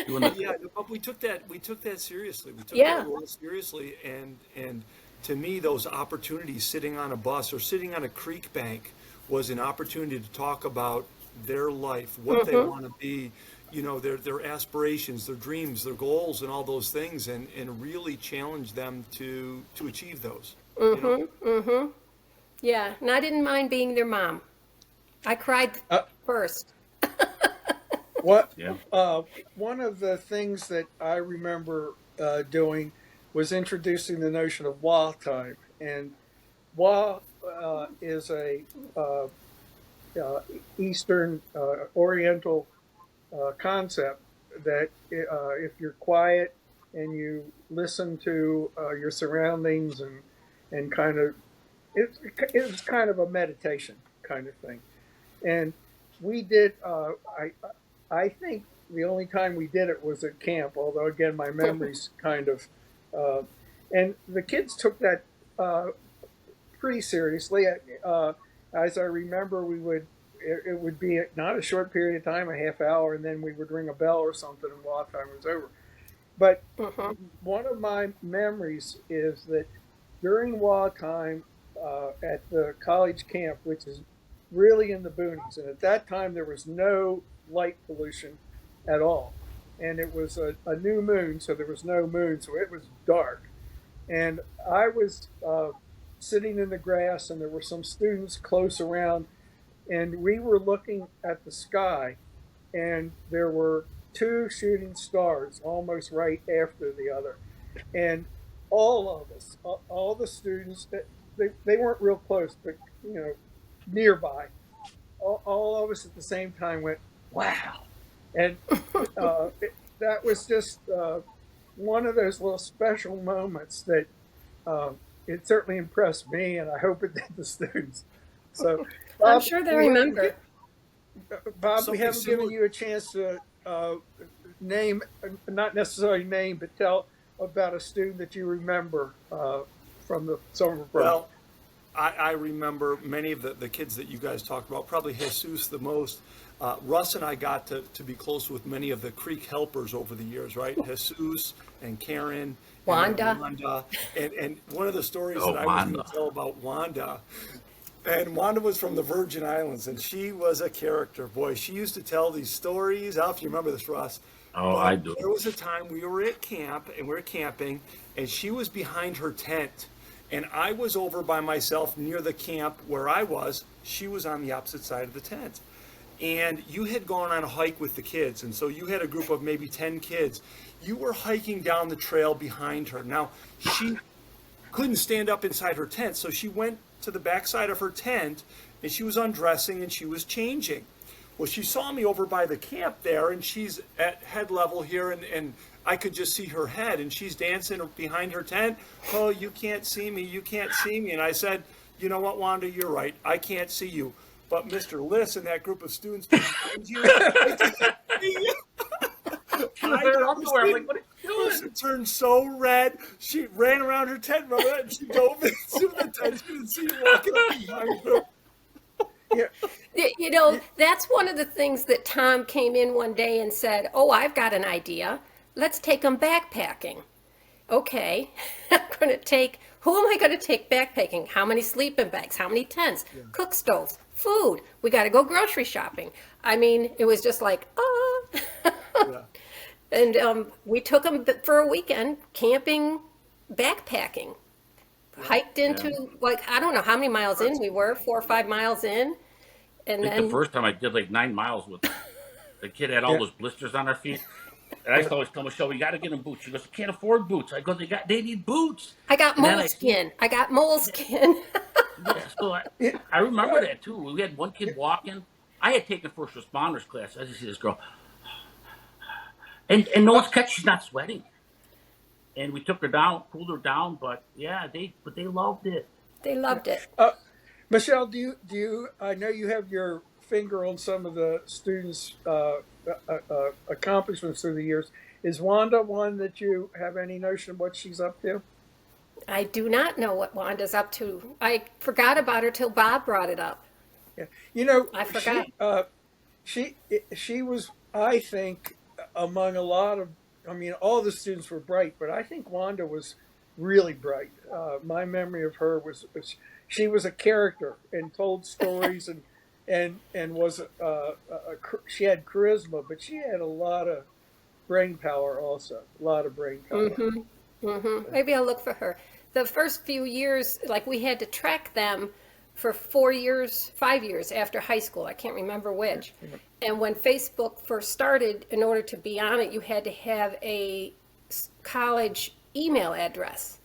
[SPEAKER 4] Doing the-
[SPEAKER 3] Yeah, but we took that seriously. We took
[SPEAKER 2] Yeah.
[SPEAKER 3] that role seriously, and to me, those opportunities, sitting on a bus or sitting on a creek bank, was an opportunity to talk about their life, what they want to be, their aspirations, their dreams, their goals, and all those things, and really challenge them to achieve those.
[SPEAKER 2] Yeah. And I didn't mind being their mom. I cried first.
[SPEAKER 1] What?
[SPEAKER 4] Yeah.
[SPEAKER 1] One of the things that I remember doing was introducing the notion of wa time, and wa is a Eastern Oriental concept that if you're quiet and you listen to your surroundings and kind of it was kind of a meditation kind of thing, and we did. I think the only time we did it was at camp, although again my memory's kind of, and the kids took that pretty seriously. As I remember, it would be not a short period of time, a half hour, and then we would ring a bell or something, and walk time was over. But one of my memories is that during wild time at the college camp, which is really in the boonies, and at that time there was no light pollution at all, and it was a new moon, so there was no moon, so it was dark, and I was sitting in the grass, and there were some students close around, and we were looking at the sky, and there were two shooting stars almost right after the other. And all of us, all the students, they weren't real close, but nearby, all of us at the same time went, wow. And that was just one of those little special moments that it certainly impressed me, and I hope it did the students. So, Bob,
[SPEAKER 2] I'm sure they remember.
[SPEAKER 1] Bob,
[SPEAKER 3] Something
[SPEAKER 1] we haven't
[SPEAKER 3] similar-
[SPEAKER 1] given you a chance to name, not necessarily name, but tell about a student that you remember from the summer program.
[SPEAKER 3] Well, I remember many of the kids that you guys talked about, probably Jesus the most. Russ and I got to be close with many of the Creek helpers over the years, right? Jesus and Karen.
[SPEAKER 2] Wanda.
[SPEAKER 3] And one of the stories
[SPEAKER 4] Oh,
[SPEAKER 3] that I was going
[SPEAKER 4] Wanda.
[SPEAKER 3] to tell about Wanda, and Wanda was from the Virgin Islands, and she was a character. Boy, she used to tell these stories. I don't know if you remember this, Russ.
[SPEAKER 4] Oh,
[SPEAKER 3] But
[SPEAKER 4] I do.
[SPEAKER 3] There was a time we were at camp, and we were camping, and she was behind her tent. And I was over by myself near the camp where I was. She was on the opposite side of the tent. And you had gone on a hike with the kids. And so you had a group of maybe 10 kids. You were hiking down the trail behind her. Now, she couldn't stand up inside her tent. So she went to the backside of her tent, and she was undressing and she was changing. Well, she saw me over by the camp there, and she's at head level here, and I could just see her head, and she's dancing behind her tent. Oh, you can't see me, you can't see me. And I said, you know what, Wanda, you're right. I can't see you. But Mr. Liss and that group of students behind you, I can see you.
[SPEAKER 4] She was there underwear. I'm like, what are you doing?
[SPEAKER 3] She turned so red. She ran around her tent, remember that? And she dove into the tent. She didn't see you walking up behind her.
[SPEAKER 2] You know, that's one of the things that Tom came in one day and said, oh, I've got an idea. Let's take them backpacking. Okay, I'm going to take, who am I going to take backpacking? How many sleeping bags? How many tents? Cook stoves? Food? We got to go grocery shopping. I mean, it was just like,
[SPEAKER 3] Yeah.
[SPEAKER 2] And we took them for a weekend camping, backpacking. Hiked into, like, I don't know how many miles in we were, 4 or 5 miles in. And
[SPEAKER 4] I think
[SPEAKER 2] then,
[SPEAKER 4] the first time I did like 9 miles with her. The kid had all those blisters on her feet. And I used to always tell Michelle, we got to get them boots. She goes, I can't afford boots. I go, they need boots.
[SPEAKER 2] I got
[SPEAKER 4] And then
[SPEAKER 2] moleskin. I got moleskin.
[SPEAKER 4] Yeah, so I remember that too. We had one kid walking. I had taken first responders class. I just see this girl. And no one's catch, she's not sweating. And we took her down, cooled her down, but yeah, they loved it.
[SPEAKER 2] They loved it.
[SPEAKER 1] Michelle, do you? I know you have your finger on some of the students' accomplishments through the years. Is Wanda one that you have any notion of what she's up to?
[SPEAKER 2] I do not know what Wanda's up to. I forgot about her till Bob brought it up.
[SPEAKER 1] Yeah, you know,
[SPEAKER 2] I forgot.
[SPEAKER 1] She was, I think, among a lot of. I mean, all the students were bright, but I think Wanda was really bright. My memory of her was she was a character and told stories and was she had charisma, but she had a lot of brain power also. A lot of brain power.
[SPEAKER 2] Maybe I'll look for her. The first few years, like we had to track them for 4 years, 5 years after high school. I can't remember which. And when Facebook first started, in order to be on it, you had to have a college email address.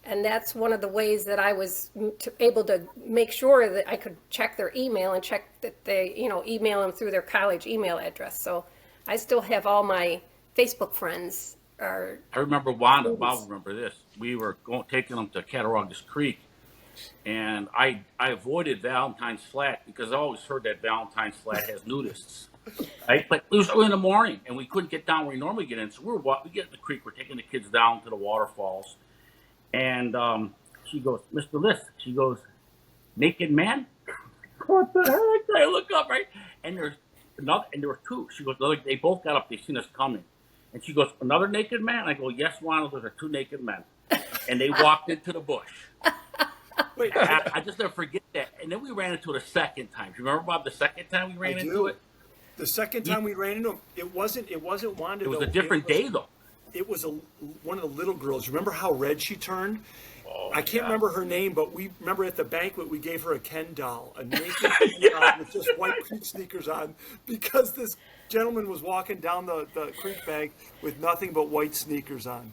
[SPEAKER 2] And that's one of the ways that I was able to make sure that I could check their email and check that they, email them through their college email address. So I still have all my Facebook friends are.
[SPEAKER 4] I remember Wanda. Bob remember this. We were taking them to Cattaraugus Creek, and I avoided Valentine's Flat because I always heard that Valentine's Flat has nudists. Right? But it was early in the morning, and we couldn't get down where we normally get in. So we get in the creek. We're taking the kids down to the waterfalls, and she goes, Mr. List. She goes, naked man? What the heck? I look up, right? And there's another, and there were two. She goes, they both got up. They seen us coming. And she goes, another naked man? I go, yes, Ronald, those are two naked men. And they walked into the bush.
[SPEAKER 3] Wait,
[SPEAKER 4] I just never forget that. And then we ran into it a second time. Do you remember, Bob, the second time we ran into it?
[SPEAKER 3] the second time we ran into him, it wasn't Wanda.
[SPEAKER 4] It was
[SPEAKER 3] though.
[SPEAKER 4] a different day, though.
[SPEAKER 3] It was one of the little girls. Remember how red she turned?
[SPEAKER 4] Oh,
[SPEAKER 3] I can't
[SPEAKER 4] yeah.
[SPEAKER 3] remember her name, but we remember at the banquet we gave her a Ken doll, a naked Ken doll with just white creek sneakers on, because this gentleman was walking down the creek bank with nothing but white sneakers on.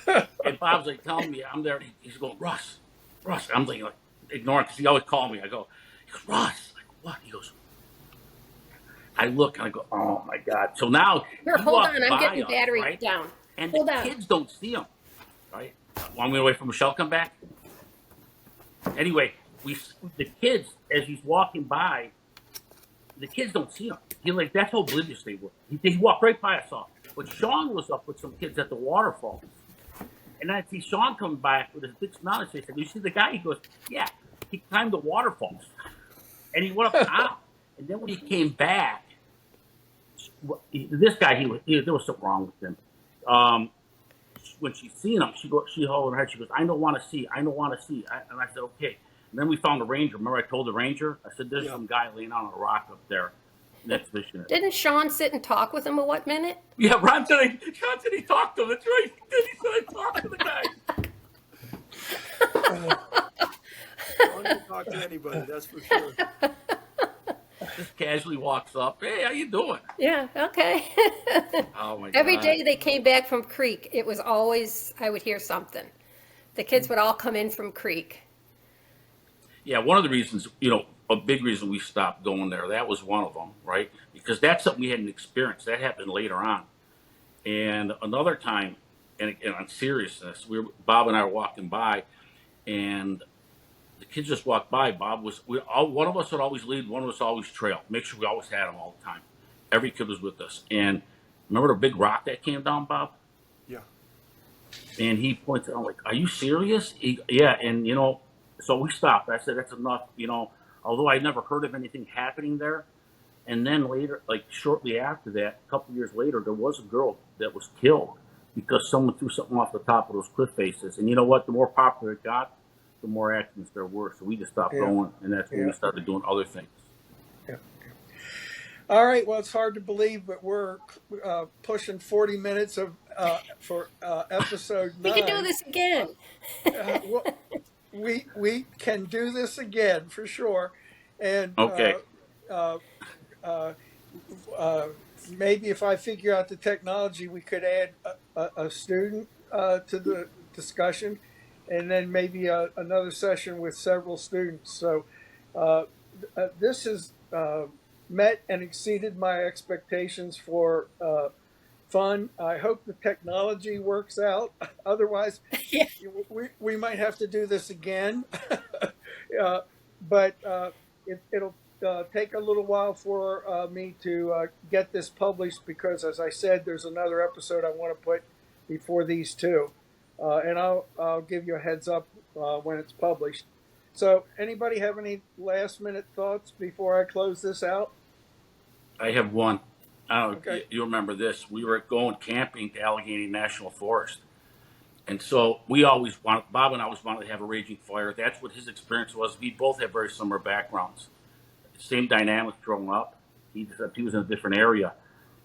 [SPEAKER 4] And Bob's like telling me, I'm there. He's going, Russ. I'm like ignoring because he always called me. I go, he goes, Russ. I go, what? He goes, I look and I go, oh my God. So now,
[SPEAKER 2] Here,
[SPEAKER 4] he
[SPEAKER 2] hold
[SPEAKER 4] walks
[SPEAKER 2] on. I'm
[SPEAKER 4] by
[SPEAKER 2] getting
[SPEAKER 4] us,
[SPEAKER 2] battery
[SPEAKER 4] right?
[SPEAKER 2] down.
[SPEAKER 4] And
[SPEAKER 2] Hold
[SPEAKER 4] the
[SPEAKER 2] on.
[SPEAKER 4] kids don't see him, right? Want me to wait for Michelle to come back? Anyway, the kids, as he's walking by, the kids don't see him. He like, that's how oblivious they were. He walked right by us all. But Sean was up with some kids at the waterfalls. And I see Sean come back with his big smile and said, you see the guy? He goes, yeah, he climbed the waterfalls. And he went up top. And then when he came back, this guy, there was something wrong with him. When she seen him, she held her head. She goes, I don't want to see. And I said, okay. And then we found the ranger. Remember I told the ranger? I said, there's some guy laying on a rock up there. Next fishing.
[SPEAKER 2] Didn't Sean sit and talk with him a what minute?
[SPEAKER 4] Yeah, Sean said he talked to him. That's right. He did. He said I talked to the guy.
[SPEAKER 3] I don't talk to anybody, that's for sure.
[SPEAKER 4] Just casually walks up. Hey, how you doing?
[SPEAKER 2] Yeah, okay.
[SPEAKER 4] Oh my God.
[SPEAKER 2] Every day they came back from Creek, it was always, I would hear something. The kids would all come in from Creek.
[SPEAKER 4] Yeah, one of the reasons, a big reason we stopped going there, that was one of them, right? Because that's something we hadn't experienced. That happened later on. And another time, and on seriousness, Bob and I were walking by, and the kids just walked by. One of us would always lead, one of us always trail. Make sure we always had them all the time. Every kid was with us. And remember the big rock that came down, Bob?
[SPEAKER 3] Yeah.
[SPEAKER 4] And he points out, I'm like, are you serious? Yeah, and so we stopped. I said, that's enough, although I never heard of anything happening there. And then later, like shortly after that, a couple years later, there was a girl that was killed because someone threw something off the top of those cliff faces. And you know what? The more popular it got, the more accidents there were. So we just stopped going, and that's when we started doing other things.
[SPEAKER 1] Yeah. All right. Well, it's hard to believe, but we're pushing 40 minutes for episode 9.
[SPEAKER 2] We can do this again.
[SPEAKER 1] Well, we can do this again for sure, and
[SPEAKER 4] Okay.
[SPEAKER 1] Maybe if I figure out the technology, we could add a student to the discussion, and then maybe another session with several students. So this has met and exceeded my expectations for fun. I hope the technology works out. Otherwise,
[SPEAKER 2] Yeah.
[SPEAKER 1] we might have to do this again. But it'll take a little while for me to get this published because, as I said, there's another episode I want to put before these two. And I'll give you a heads up when it's published. So anybody have any last minute thoughts before I close this out?
[SPEAKER 4] I have one. I don't know
[SPEAKER 1] Okay.
[SPEAKER 4] if you remember this. We were going camping to Allegheny National Forest. And so Bob and I always wanted to have a raging fire. That's what his experience was. We both have very similar backgrounds. Same dynamics growing up. He was in a different area.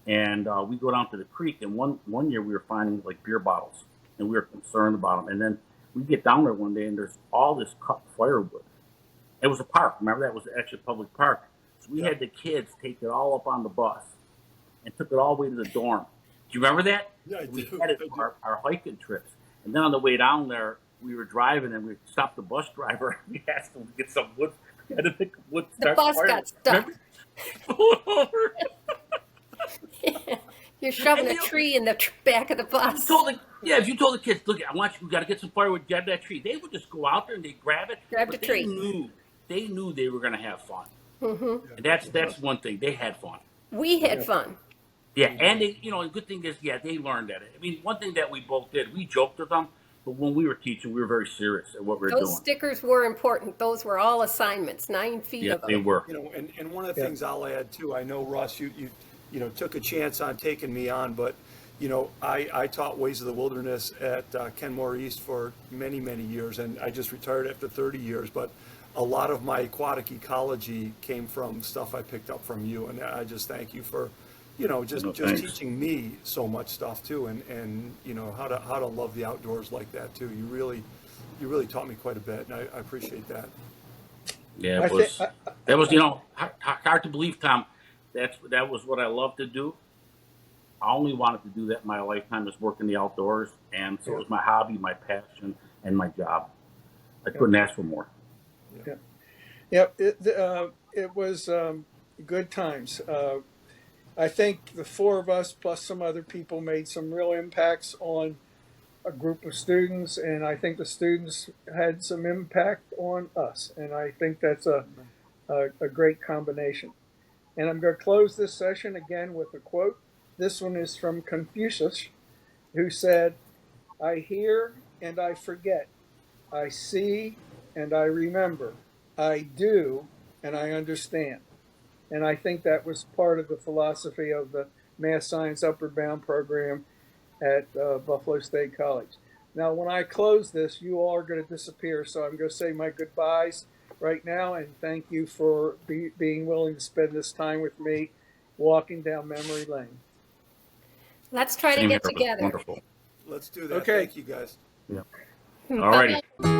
[SPEAKER 4] And we go down to the creek. And one year we were finding like beer bottles. And we were concerned about them. And then we get down there one day and there's all this cut firewood. It was a park. Remember, that was actually a public park. So we had the kids take it all up on the bus and took it all the way to the dorm. Do you remember that?
[SPEAKER 3] Yeah, I
[SPEAKER 4] We
[SPEAKER 3] do.
[SPEAKER 4] had it for our hiking trips. And then on the way down there, we were driving and we stopped the bus driver. We asked him to get some wood. We had to pick wood. to
[SPEAKER 2] The
[SPEAKER 4] start
[SPEAKER 2] bus
[SPEAKER 4] fire.
[SPEAKER 2] got stuck.
[SPEAKER 4] Remember? Pull it over.
[SPEAKER 2] You're shoving
[SPEAKER 4] And
[SPEAKER 2] a tree in the back of the bus.
[SPEAKER 4] If you told the kids, look, I want you got to get some firewood, grab that tree. They would just go out there and they grab it.
[SPEAKER 2] Grab
[SPEAKER 4] but
[SPEAKER 2] the tree.
[SPEAKER 4] They knew they were going to have fun. Mm-hmm. And that's one thing. They had fun.
[SPEAKER 2] We had fun.
[SPEAKER 4] Yeah, and the good thing is, they learned at it. I mean, one thing that we both did, we joked with them, but when we were teaching, we were very serious at what we were
[SPEAKER 2] Those
[SPEAKER 4] doing.
[SPEAKER 2] stickers were important. Those were all assignments, 9 feet
[SPEAKER 4] Yeah,
[SPEAKER 2] of
[SPEAKER 4] they
[SPEAKER 2] them.
[SPEAKER 4] were.
[SPEAKER 3] You know, and one of the
[SPEAKER 1] Yeah.
[SPEAKER 3] things I'll add too, I know, Russ, you know, took a chance on taking me on, but, you know, I taught Ways of the Wilderness at Kenmore East for many, many years, and I just retired after 30 years, but a lot of my aquatic ecology came from stuff I picked up from you, and I just thank you for, you know, just
[SPEAKER 4] thanks.
[SPEAKER 3] teaching me so much stuff too, and, you know, how to love the outdoors like that too. You really taught me quite a bit, and I appreciate that.
[SPEAKER 4] Yeah,
[SPEAKER 1] I
[SPEAKER 4] it was.
[SPEAKER 1] think
[SPEAKER 4] That was, you know, hard to believe, Tom. That was what I loved to do. I only wanted to do that in my lifetime, is work in the outdoors, and so it was my hobby, my passion, and my job. I couldn't ask for more.
[SPEAKER 1] Yep, it was good times. I think the four of us plus some other people made some real impacts on a group of students, and I think the students had some impact on us, and I think that's a great combination. And I'm going to close this session again with a quote. This one is from Confucius, who said, "I hear and I forget. I see and I remember. I do and I understand." And I think that was part of the philosophy of the Math Science Upward Bound program at Buffalo State College. Now, when I close this, you all are going to disappear, so I'm going to say my goodbyes right now, and thank you for being willing to spend this time with me walking down memory lane.
[SPEAKER 2] Let's try to
[SPEAKER 4] Same here.
[SPEAKER 2] get
[SPEAKER 4] It was
[SPEAKER 2] together.
[SPEAKER 4] wonderful.
[SPEAKER 3] Let's do that.
[SPEAKER 1] Okay.
[SPEAKER 3] Thank you, guys.
[SPEAKER 4] Yeah. All righty.
[SPEAKER 2] Bye.